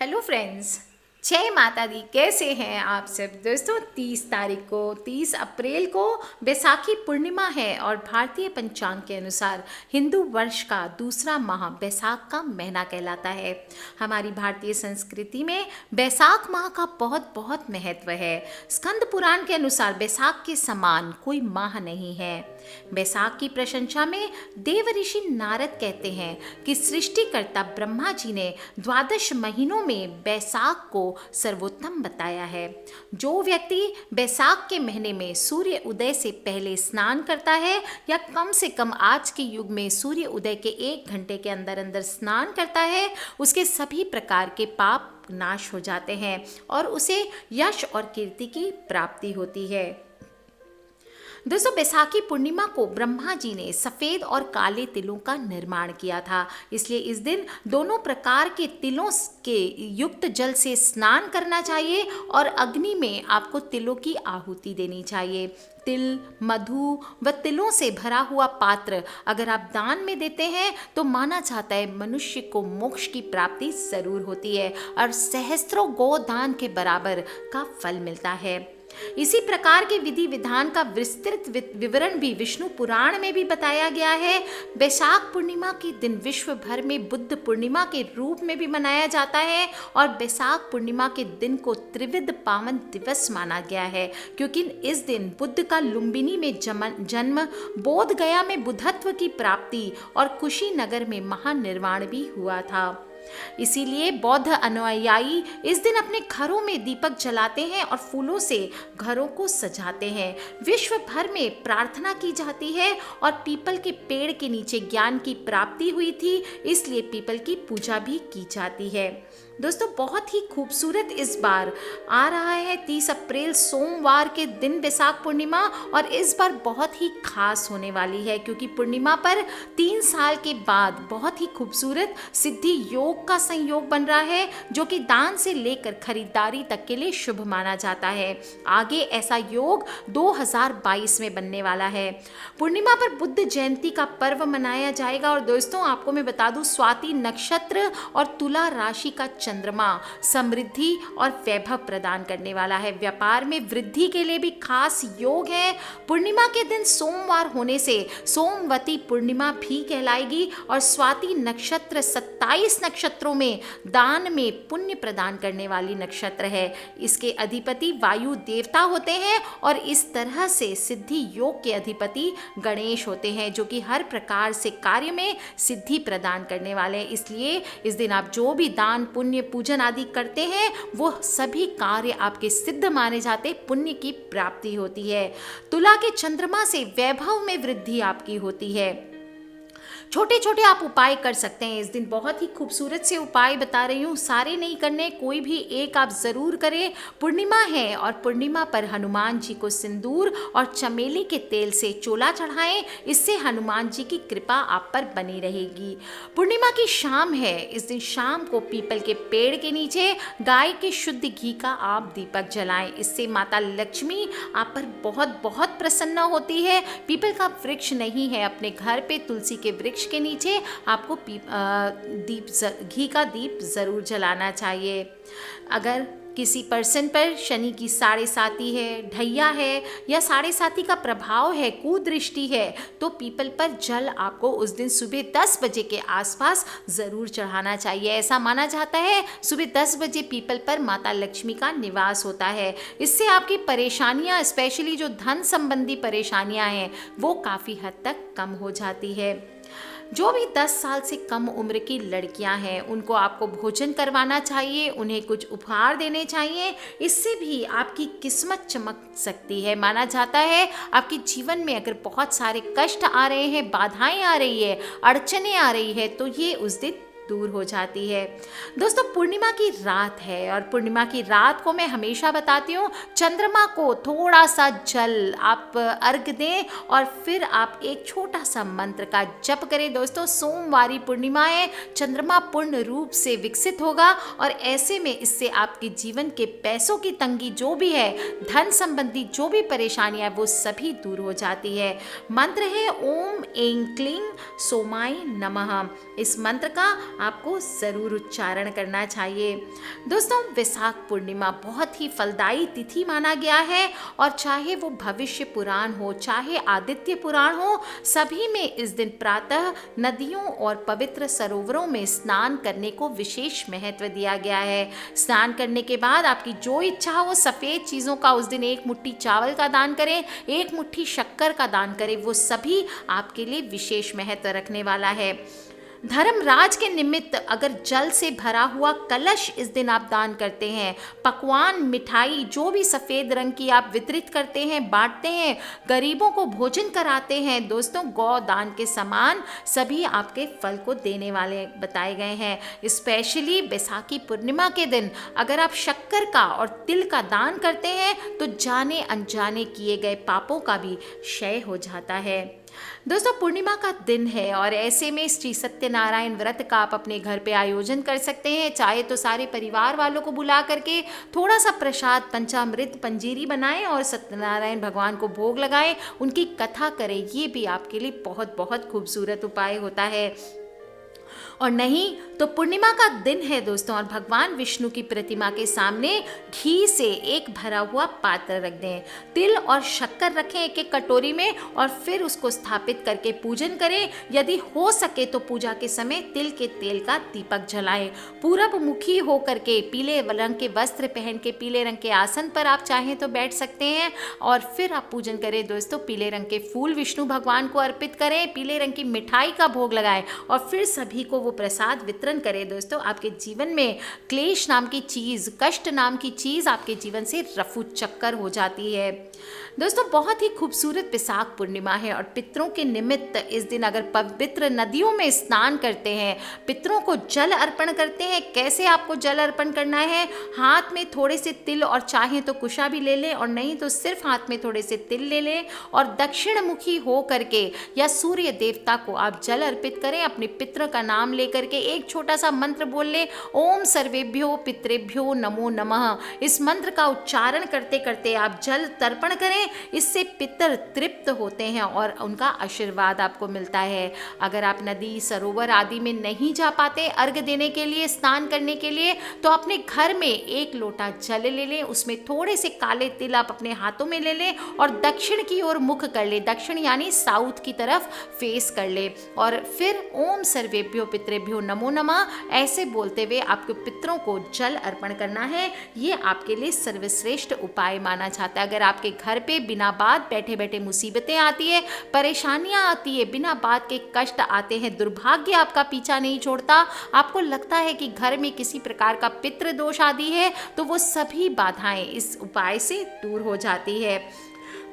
Hello friends, जय माता दी। कैसे हैं आप सब दोस्तों? 30 अप्रैल को बैसाखी पूर्णिमा है और भारतीय पंचांग के अनुसार हिंदू वर्ष का दूसरा माह बैसाख का महीना कहलाता है। हमारी भारतीय संस्कृति में बैसाख माह का बहुत बहुत महत्व है। स्कंद पुराण के अनुसार बैसाख के समान कोई माह नहीं है। बैसाख की प्रशंसा में देव ऋषि नारद कहते हैं कि सृष्टिकर्ता ब्रह्मा जी ने 12 महीनों में बैसाख को सर्वोत्तम बताया है। जो व्यक्ति बैसाख के महीने में सूर्य उदय से पहले स्नान करता है या कम से कम आज के युग में सूर्य उदय के 1 घंटे के अंदर अंदर स्नान करता है, उसके सभी प्रकार के पाप नाश हो जाते हैं और उसे यश और कीर्ति की प्राप्ति होती है। दोस्तों, बैसाखी पूर्णिमा को ब्रह्मा जी ने सफ़ेद और काले तिलों का निर्माण किया था, इसलिए इस दिन दोनों प्रकार के तिलों के युक्त जल से स्नान करना चाहिए और अग्नि में आपको तिलों की आहुति देनी चाहिए। तिल, मधु व तिलों से भरा हुआ पात्र अगर आप दान में देते हैं तो माना जाता है मनुष्य को मोक्ष की प्राप्ति जरूर होती है और सहस्त्रों गोदान के बराबर का फल मिलता है। इसी प्रकार के विधि विधान का विस्तृत विवरण भी विष्णु पुराण में भी बताया गया है। बैसाख पूर्णिमा के दिन विश्व भर में बुद्ध पूर्णिमा के रूप में भी मनाया जाता है और बैसाख पूर्णिमा के दिन को त्रिविध पावन दिवस माना गया है, क्योंकि इस दिन बुद्ध का लुम्बिनी में जन्म, बोध गया में बुद्धत्व की प्राप्ति और कुशीनगर में महानिर्वाण भी हुआ था। इसीलिए बौद्ध अनुयायी इस दिन अपने घरों में दीपक जलाते हैं और फूलों से घरों को सजाते हैं। विश्व भर में प्रार्थना की जाती है और पीपल के पेड़ के नीचे ज्ञान की प्राप्ति हुई थी, इसलिए पीपल की पूजा भी की जाती है। दोस्तों, बहुत ही खूबसूरत इस बार आ रहा है 30 अप्रैल सोमवार के दिन बैसाख पूर्णिमा, और इस बार बहुत ही खास होने वाली है क्योंकि पूर्णिमा पर 3 साल के बाद बहुत ही खूबसूरत सिद्धि योग का संयोग बन रहा है, जो कि दान से लेकर खरीदारी तक के लिए शुभ माना जाता है। आगे ऐसा योग 2022 में बनने वाला है। पूर्णिमा पर बुद्ध जयंती का पर्व मनाया जाएगा और दोस्तों, आपको मैं बता दूं, स्वाति नक्षत्र और तुला राशि का चंद्रमा समृद्धि और वैभव प्रदान करने वाला है। व्यापार में वृद्धि के लिए भी खास योग है। पूर्णिमा के दिन सोमवार होने से सोमवती पूर्णिमा भी कहलाएगी और स्वाति नक्षत्र 27 नक्षत्रों में दान में पुण्य प्रदान करने वाली नक्षत्र है। इसके अधिपति वायु देवता होते हैं और इस तरह से सिद्धि योग के अधिपति गणेश होते हैं, जो कि हर प्रकार से कार्य में सिद्धि प्रदान करने वाले हैं। इसलिए इस दिन आप जो भी दान पुण्य पूजन आदि करते हैं वो सभी कार्य आपके सिद्ध माने जाते, पुण्य की प्राप्ति होती है। तुला के चंद्रमा से वैभव में वृद्धि आपकी होती है। छोटे छोटे आप उपाय कर सकते हैं इस दिन। बहुत ही खूबसूरत से उपाय बता रही हूँ, सारे नहीं करने, कोई भी एक आप जरूर करें। पूर्णिमा है और पूर्णिमा पर हनुमान जी को सिंदूर और चमेली के तेल से चोला चढ़ाएं, इससे हनुमान जी की कृपा आप पर बनी रहेगी। पूर्णिमा की शाम है, इस दिन शाम को पीपल के पेड़ के नीचे गाय के शुद्ध घी का आप दीपक जलाएं, इससे माता लक्ष्मी आप पर बहुत बहुत प्रसन्न होती है। पीपल का वृक्ष नहीं है, अपने घर पे तुलसी के वृक्ष के नीचे आपको घी का दीप जरूर जलाना चाहिए। अगर किसी पर्सन पर शनि की 7.5 है, ढैया है या 7.5 का प्रभाव है, कुदृष्टि है, तो पीपल पर जल आपको उस दिन सुबह 10 बजे के आसपास ज़रूर चढ़ाना चाहिए। ऐसा माना जाता है सुबह 10 बजे पीपल पर माता लक्ष्मी का निवास होता है। इससे आपकी परेशानियां, स्पेशली जो धन संबंधी परेशानियां हैं, वो काफ़ी हद तक कम हो जाती है। जो भी 10 साल से कम उम्र की लड़कियां हैं उनको आपको भोजन करवाना चाहिए, उन्हें कुछ उपहार देने चाहिए, इससे भी आपकी किस्मत चमक सकती है। माना जाता है आपके जीवन में अगर बहुत सारे कष्ट आ रहे हैं, बाधाएं आ रही है, अड़चने आ रही है, तो ये उस दिन दूर हो जाती है। दोस्तों, पूर्णिमा की रात है और पूर्णिमा की रात को मैं हमेशा बताती हूँ, चंद्रमा को थोड़ा सा जल आप अर्घ दें और फिर आप एक छोटा सा मंत्र का जप करें। दोस्तों, सोमवारी पूर्णिमा है, चंद्रमा पूर्ण रूप से विकसित होगा और ऐसे में इससे आपके जीवन के पैसों की तंगी जो भी है, धन संबंधी जो भी परेशानियां, वो सभी दूर हो जाती है। मंत्र है ओम ऐं क्लीं सोमाय नमः। इस मंत्र का आपको ज़रूर उच्चारण करना चाहिए। दोस्तों, वैशाख पूर्णिमा बहुत ही फलदायी तिथि माना गया है और चाहे वो भविष्य पुराण हो, चाहे आदित्य पुराण हो, सभी में इस दिन प्रातः नदियों और पवित्र सरोवरों में स्नान करने को विशेष महत्व दिया गया है। स्नान करने के बाद आपकी जो इच्छा हो सफ़ेद चीज़ों का उस दिन 1 मुट्ठी चावल का दान करें, 1 मुट्ठी शक्कर का दान करें, वो सभी आपके लिए विशेष महत्व रखने वाला है। धर्मराज के निमित्त अगर जल से भरा हुआ कलश इस दिन आप दान करते हैं, पकवान, मिठाई जो भी सफ़ेद रंग की आप वितरित करते हैं, बांटते हैं, गरीबों को भोजन कराते हैं, दोस्तों गौ दान के समान सभी आपके फल को देने वाले बताए गए हैं। स्पेशली बैसाखी पूर्णिमा के दिन अगर आप शक्कर का और तिल का दान करते हैं तो जाने अनजाने किए गए पापों का भी क्षय हो जाता है। दोस्तों, पूर्णिमा का दिन है और ऐसे में श्री सत्यनारायण व्रत का आप अपने घर पे आयोजन कर सकते हैं। चाहे तो सारे परिवार वालों को बुला करके थोड़ा सा प्रसाद, पंचामृत, पंजीरी बनाएं और सत्यनारायण भगवान को भोग लगाएं, उनकी कथा करें। ये भी आपके लिए बहुत बहुत खूबसूरत उपाय होता है। और नहीं तो पूर्णिमा का दिन है दोस्तों, और भगवान विष्णु की प्रतिमा के सामने घी से एक भरा हुआ पात्र रख दें, तिल और शक्कर रखें एक एक कटोरी में और फिर उसको स्थापित करके पूजन करें। यदि हो सके तो पूजा के समय तिल के तेल का दीपक जलाएं। पूरब मुखी होकर के पीले रंग के वस्त्र पहन के पीले रंग के आसन पर आप चाहें तो बैठ सकते हैं और फिर आप पूजन करें। दोस्तों, पीले रंग के फूल विष्णु भगवान को अर्पित करें, पीले रंग की मिठाई का भोग लगाएं और फिर सभी को वो प्रसाद वितरण करें। दोस्तों, आपके जीवन में क्लेश नाम की चीज़, कष्ट नाम की चीज़ आपके जीवन से रफू चक्कर हो जाती है। दोस्तों, बहुत ही खूबसूरत वैशाख पूर्णिमा है और पितरों के निमित्त इस दिन अगर पवित्र नदियों में स्नान करते हैं, पितरों को जल अर्पण करते हैं। कैसे आपको जल अर्पण करना है? हाथ में थोड़े से तिल और चाहें तो कुशा भी ले लें और नहीं तो सिर्फ हाथ में थोड़े से तिल ले लें और दक्षिण मुखी हो करके या सूर्य देवता को आप जल अर्पित करें। अपने पितर का नाम लेकर के एक छोटा सा मंत्र बोल लें, ओम सर्वेभ्यो पितरेभ्यो नमो नमः। इस मंत्र का उच्चारण करते करते आप जल तर्पण करें। इससे पितर तृप्त होते हैं और उनका आशीर्वाद आपको मिलता है। अगर आप नदी, सरोवर आदि में नहीं जा पाते अर्घ्य देने के लिए, स्नान करने के लिए, तो अपने घर में 1 लोटा जल ले लें, उसमें थोड़े से काले तिल आप अपने हाथों में ले लें और दक्षिण की ओर मुख कर ले, दक्षिण यानी साउथ की तरफ फेस कर ले और फिर ओम सर्वेभ्यो पितरेभ्यो नमो नमः ऐसे बोलते हुए आपके पितरों को जल अर्पण करना है। ये आपके लिए सर्वश्रेष्ठ उपाय माना जाता है। अगर आपके घर पे बिना बात बैठे बैठे मुसीबतें आती है, परेशानियां आती है, बिना बात के कष्ट आते हैं, दुर्भाग्य आपका पीछा नहीं छोड़ता, आपको लगता है कि घर में किसी प्रकार का पितृ दोष आदि है, तो वो सभी बाधाएं इस उपाय से दूर हो जाती है।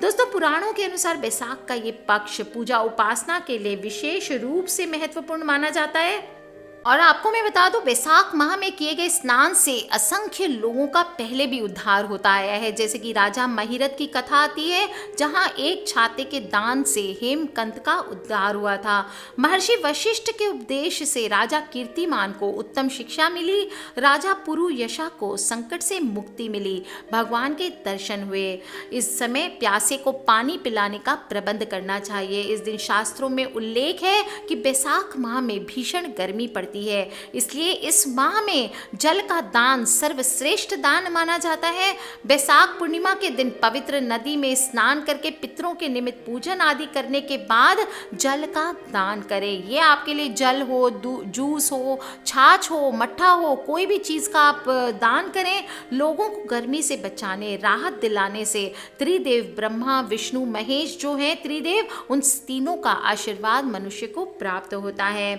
दोस्तों, पुराणों के अनुसार वैशाख का ये पक्ष पूजा उपासना के लिए विशेष रूप से महत्वपूर्ण माना जाता है। और आपको मैं बता दूं, वैशाख माह में किए गए स्नान से असंख्य लोगों का पहले भी उद्धार होता आया है। जैसे कि राजा महिरथ की कथा आती है, जहां एक छाते के दान से हेमकंत का उद्धार हुआ था। महर्षि वशिष्ठ के उपदेश से राजा कीर्तिमान को उत्तम शिक्षा मिली, राजा पुरुयशा को संकट से मुक्ति मिली, भगवान के दर्शन हुए। इस समय प्यासे को पानी पिलाने का प्रबंध करना चाहिए। इस दिन शास्त्रों में उल्लेख है कि वैशाख माह में भीषण गर्मी पड़ती है, इसलिए इस माह में जल का दान सर्वश्रेष्ठ दान माना जाता है। वैशाख पूर्णिमा के दिन पवित्र नदी में स्नान करके पितरों के निमित्त पूजन आदि करने के बाद जल का दान करें। ये आपके लिए जल हो, जूस हो, छाछ हो, मट्ठा हो, कोई भी चीज़ का आप दान करें। लोगों को गर्मी से बचाने, राहत दिलाने से त्रिदेव ब्रह्मा, विष्णु, महेश जो हैं त्रिदेव, उन तीनों का आशीर्वाद मनुष्य को प्राप्त होता है।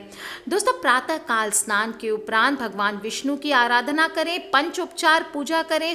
दोस्तों, प्रातः काल स्नान के उपरांत भगवान विष्णु की आराधना करें, पंचोपचार पूजा करें,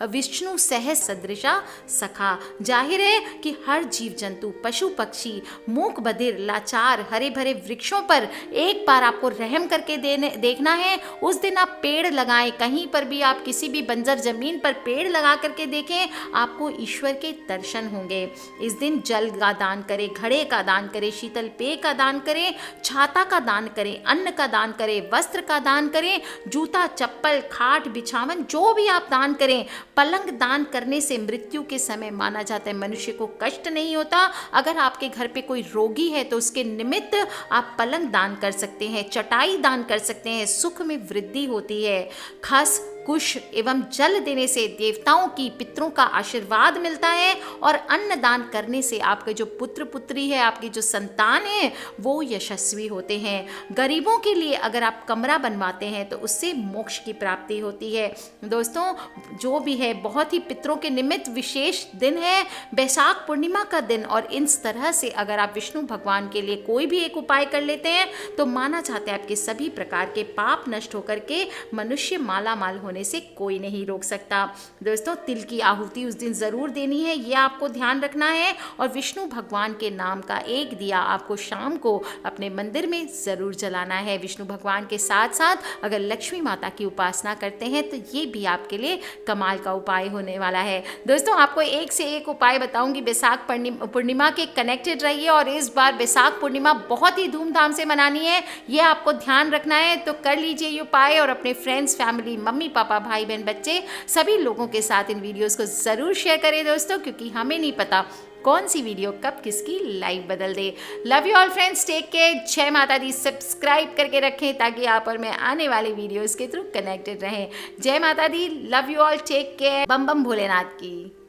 विष्णु सहज सदृशा सखा। जाहिर है कि हर जीव जंतु, पशु पक्षी, मूक बधिर, लाचार, हरे भरे वृक्षों पर एक बार आपको रहम करके देखना है। उस दिन आप पेड़ लगाएं, कहीं पर भी आप किसी भी बंजर जमीन पर पेड़ लगा करके देखें, आपको ईश्वर के दर्शन होंगे। इस दिन जल का दान करें, घड़े का दान करें, शीतल पेय का दान करें, छाता का दान करें, अन्न का दान दान करें, वस्त्र का दान करें, जूता चप्पल खाट बिछावन जो भी आप दान करें। पलंग दान करने से मृत्यु के समय माना जाता है मनुष्य को कष्ट नहीं होता। अगर आपके घर पे कोई रोगी है तो उसके निमित्त आप पलंग दान कर सकते हैं, चटाई दान कर सकते हैं, सुख में वृद्धि होती है। खस कुश एवं जल देने से देवताओं की पितरों का आशीर्वाद मिलता है, और अन्न दान करने से आपके जो पुत्र पुत्री है, आपकी जो संतान है, वो यशस्वी होते हैं। गरीबों के लिए अगर आप कमरा बनवाते हैं तो उससे मोक्ष की प्राप्ति होती है। दोस्तों, जो भी है बहुत ही पितरों के निमित्त विशेष दिन है, बैसाख पूर्णिमा का दिन, और इस तरह से अगर आप विष्णु भगवान के लिए कोई भी एक उपाय कर लेते हैं तो माना जाता है आपके सभी प्रकार के पाप नष्ट होकर के मनुष्य माला माल होने से कोई नहीं रोक सकता। दोस्तों, तिल की आहुति उस दिन जरूर देनी है, ये आपको ध्यान रखना है, और विष्णु भगवान के नाम का एक दिया आपको शाम को अपने मंदिर में जरूर जलाना है। विष्णु भगवान के साथ साथ अगर लक्ष्मी माता की उपासना करते हैं तो ये भी आपके लिए कमाल का उपाय होने वाला है। दोस्तों, आपको एक से एक उपाय बताऊंगी, बैसाख पूर्णिमा के कनेक्टेड रहिए, और इस बार बैसाख पूर्णिमा बहुत ही धूमधाम से मनानी है, ये आपको ध्यान रखना है। तो कर लीजिए ये उपाय, और अपने फ्रेंड्स, फैमिली, मम्मी पापा, भाई बहन, बच्चे, सभी लोगों के साथ इन वीडियोस को ज़रूर शेयर करें दोस्तों, क्योंकि हमें नहीं पता कौन सी वीडियो कब किसकी लाइफ बदल दे। Love you all friends, take care, जय माता दी। सब्सक्राइब करके रखें ताकि आप और मैं आने वाली वीडियोस के थ्रू कनेक्टेड रहें। जय माता दी, love you all, take care, बम बम भोलेनाथ की।